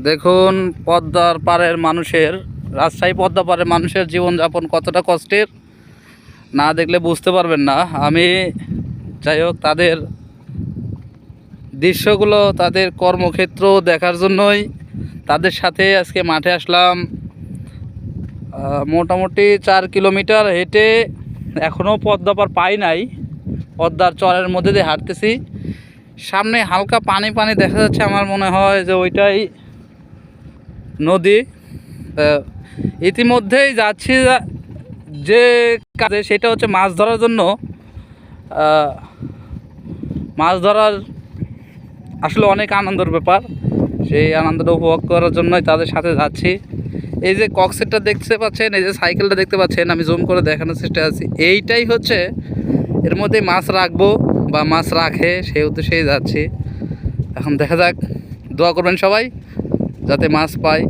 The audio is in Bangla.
দেখুন পদ্মার পাড়ের মানুষের, রাজশাহী পদ্মা পাড়ের মানুষের জীবনযাপন কতটা কষ্টের, না দেখলে বুঝতে পারবেন না। আমি যাই হোক, তাদের দৃশ্যগুলো, তাদের কর্মক্ষেত্র দেখার জন্যই তাদের সাথে আজকে মাঠে আসলাম। মোটামুটি 4 কিলোমিটার হেঁটে, এখনও পদ্মা পার পাই নাই, পদ্মার চরের মধ্যে দিয়ে হাঁটতেছি। সামনে হালকা পানি পানি দেখা যাচ্ছে, আমার মনে হয় যে ওইটাই নদী। ইতিমধ্যেই যাচ্ছি যে কাজে, সেটা হচ্ছে মাছ ধরার জন্য। মাছ ধরার আসলে অনেক আনন্দের ব্যাপার, সেই আনন্দটা উপভোগ করার জন্যই তাদের সাথে যাচ্ছি। এই যে ককসেটটা দেখতে পাচ্ছেন, এই যে সাইকেলটা দেখতে পাচ্ছেন, আমি জুম করে দেখানোর চেষ্টা আছি, এইটাই হচ্ছে এর মধ্যে মাছ রাখবো বা মাছ রাখে, সেই উদ্দেশ্যেই যাচ্ছি। এখন দেখা যাক, দোয়া করবেন সবাই যাতে মাছ পাই।